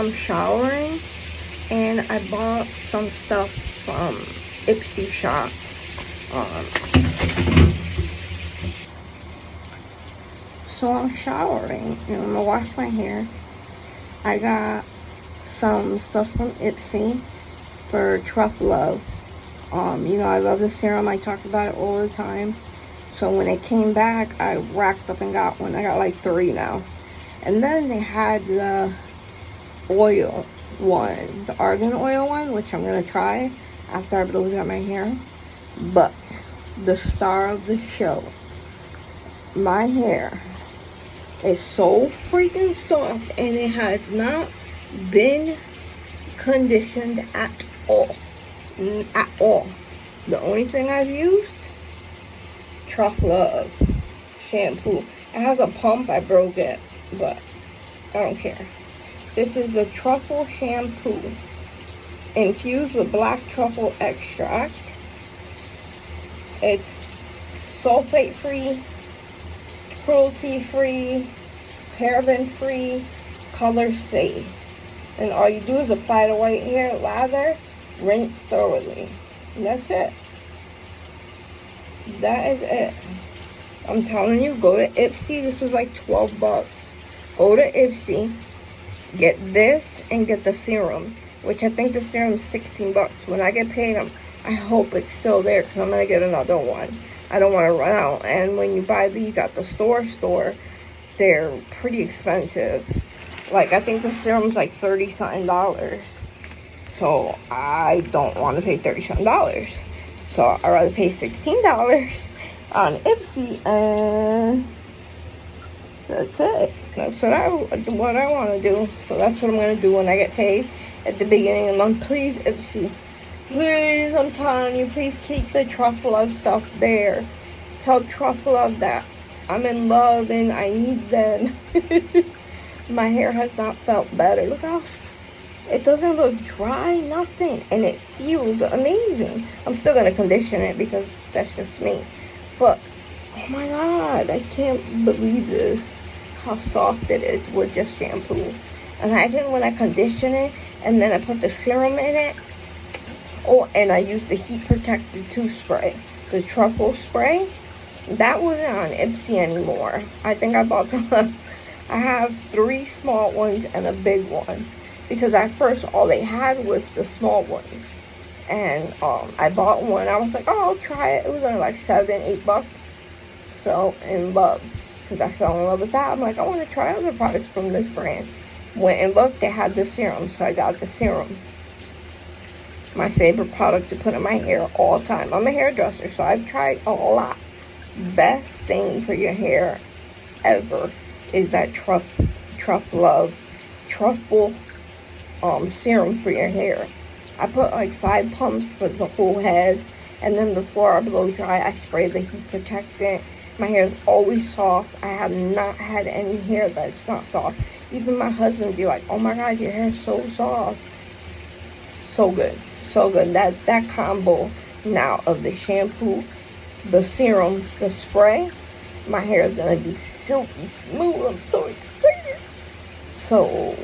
I'm showering and I bought some stuff from Ipsy shop. So I'm showering and I'm gonna wash my hair. I got some stuff from Ipsy for Truffluv. You know, I love the serum. I talk about it all the time. So when it came back, I racked up and got one. I got like 3 now. And then they had the oil one, the argan oil one, which I'm gonna try after I blow out my hair. But the star of the show, my hair is so freaking soft and it has not been conditioned at all. At all. The only thing I've used, Truffluv shampoo. It has a pump, I broke it, but I don't care. This is the truffle shampoo infused with black truffle extract. It's sulfate free, cruelty free, paraben free, color safe. And all you do is apply the white hair, lather, rinse thoroughly. And that's it. That is it. I'm telling you, go to Ipsy. This was like 12 bucks. Go to Ipsy, get this and get the serum, which I think the serum is 16 bucks. When I get paid, I hope it's still there because I'm going to get another one. I don't want to run out. And when you buy these at the store, they're pretty expensive. Like, I think the serum's like $30-something. So I don't want to pay $30-something. So I'd rather pay $16 on Ipsy, and that's it. That's what I want to do. So that's what I'm going to do when I get paid at the beginning of the month. Please, Ipsy. Please, I'm telling you, please keep the Truffluv stuff there. Tell Truffluv that I'm in love and I need them. My hair has not felt better. Look how it doesn't look dry, nothing, and it feels amazing. I'm still gonna condition it because that's just me. But oh my god, I can't believe this. How soft it is with just shampoo. Imagine when I condition it and then I put the serum in it. Oh, and I use the heat protected tooth spray, the truffle spray. That wasn't on Ipsy anymore. I think I bought them. I have 3 small ones and a big one. Because at first all they had was the small ones. And I bought one. I was like, oh, I'll try it. It was only like $7-8 bucks. So in love. Since I fell in love with that, I'm like, I want to try other products from this brand. Went and looked, they had the serum. So I got the serum. My favorite product to put in my hair all the time. I'm a hairdresser, so I've tried a lot. Best thing for your hair ever is that Truffluv truffle serum for your hair. I put like 5 pumps for the whole head, and then before I blow dry, I spray the heat protectant. My hair is always soft. I have not had any hair that's not soft. Even my husband be like, oh my god, your hair is so soft. So good, so good. That combo now of the shampoo, the serum, the spray, my hair is gonna be silky smooth. I'm so excited. So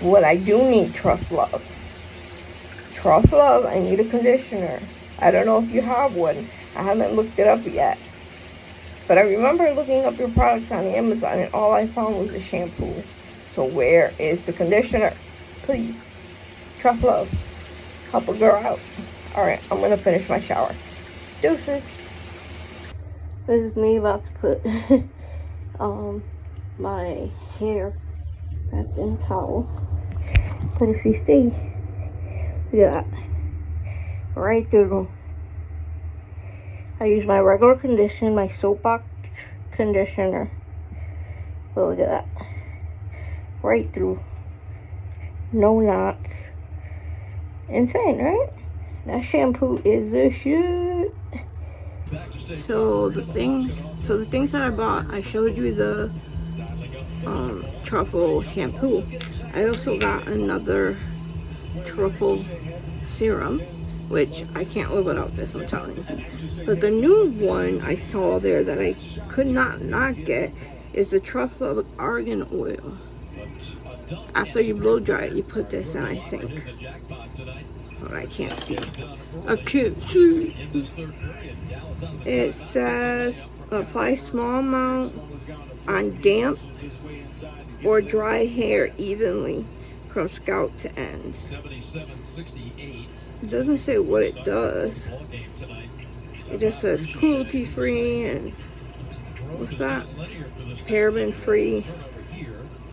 what I do need, Truffluv, I need a conditioner. I don't know if you have one. I haven't looked it up yet. But I remember looking up your products on Amazon and all I found was the shampoo. So where is the conditioner? Please, Truffluv, help a girl out. Alright, I'm going to finish my shower. Deuces. This is me about to put my hair wrapped in a towel. But if you see, look at that. Right through. I use my regular conditioner, my soapbox conditioner. But look at that. Right through. No knots. Insane, right? That shampoo is the shit. So the things that I bought, I showed you the truffle shampoo. I also got another truffle serum, which I can't live without this, I'm telling you. But the new one I saw there that I could not get is the Truffluv argan oil. After you blow dry it, you put this in, I think. Oh, I can't see. I can't see. It says apply small amount on damp or dry hair evenly from scalp to end. It doesn't say what it does. It just says cruelty free and what's that? Paraben free,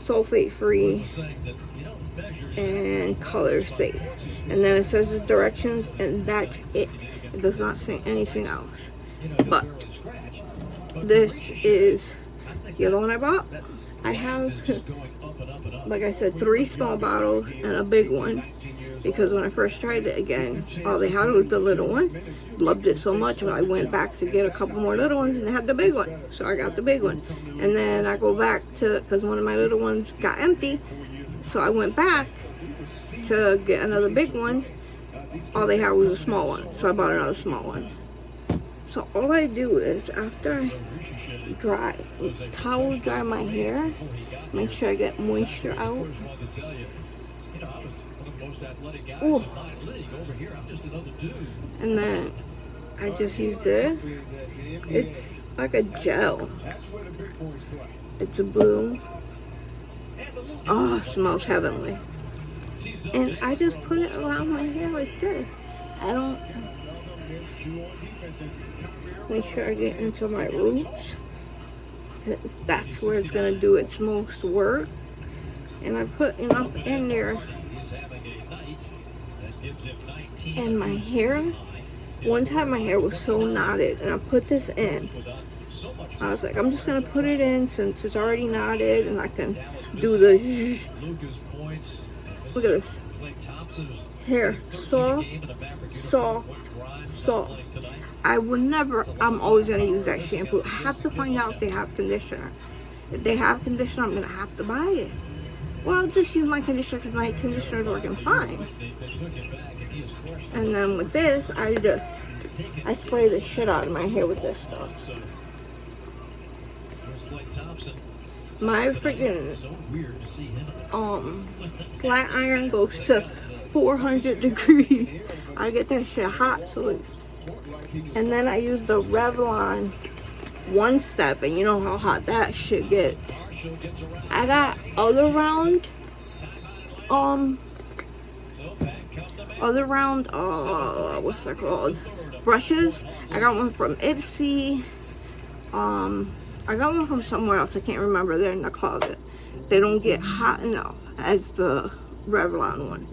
sulfate free, and color safe. And then it says the directions, and that's it. It does not say anything else. But this is the other one I bought. I have, like I said, 3 small bottles and a big one, because when I first tried it again, all they had was the little one. Loved it so much, I went back to get a couple more little ones, and they had the big one, so I got the big one. And then I go back to, because one of my little ones got empty, so I went back to get another big one. All they had was a small one, so I bought another small one. So all I do is, after I towel dry my hair, make sure I get moisture out. Ooh. And then I just use this. It's like a gel. It's a blue. Oh, it smells heavenly. And I just put it around my hair like this. I don't make sure I get into my roots, because that's where it's gonna do its most work. And I put enough in there. And my hair, one time my hair was so knotted, and I put this in. I was like, I'm just gonna put it in since it's already knotted, and I can do the look at this hair, soft, soft, soft. I would never, I'm always gonna use that shampoo. I have to find out if they have conditioner. If they have conditioner, I'm gonna have to buy it. Well, I'll just use my conditioner because my conditioner is working fine. And then with this, I spray the shit out of my hair with this stuff. My freaking flat iron goes to 400 degrees. I get that shit hot, so and then I use the Revlon One Step, and you know how hot that shit gets. I got other round what's that called, brushes. I got one from Ipsy. I got one from somewhere else, I can't remember. They're in the closet. They don't get hot enough as the Revlon one.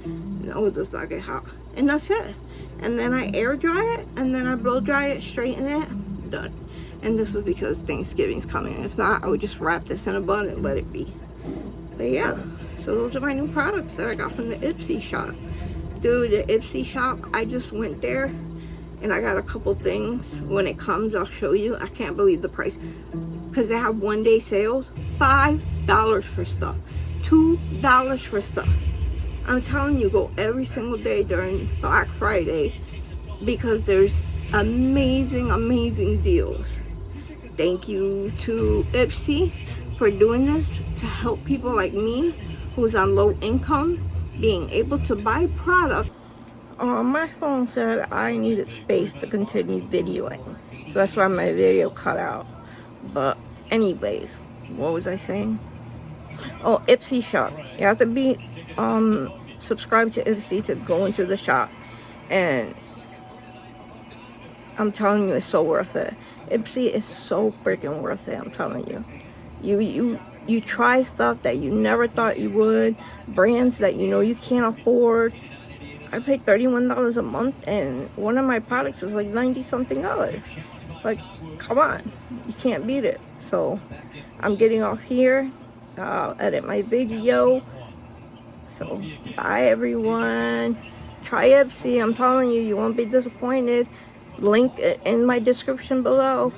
No, it does not get hot. And that's it. And then I air dry it, and then I blow dry it, straighten it, done. And this is because Thanksgiving's coming. If not, I would just wrap this in a bun and let it be. But yeah, so those are my new products that I got from the Ipsy shop. Dude, the Ipsy shop, I just went there and I got a couple things. When it comes, I'll show you. I can't believe the price, because they have one-day sales. $5 for stuff, $2 for stuff. I'm telling you, go every single day during Black Friday, because there's amazing, amazing deals. Thank you to Ipsy for doing this to help people like me who's on low income being able to buy product. My phone said I needed space to continue videoing, so that's why my video cut out. But anyways, what was I saying? Oh, Ipsy shop. You have to be subscribe to Ipsy to go into the shop, and I'm telling you, it's so worth it. Ipsy is so freaking worth it. I'm telling you. You try stuff that you never thought you would, brands that you know you can't afford. I paid $31 a month, and one of my products was like $90-something. Like, come on, you can't beat it. So I'm getting off here. I'll edit my video. So bye everyone. Try Ipsy. I'm telling you, you won't be disappointed. Link in my description below.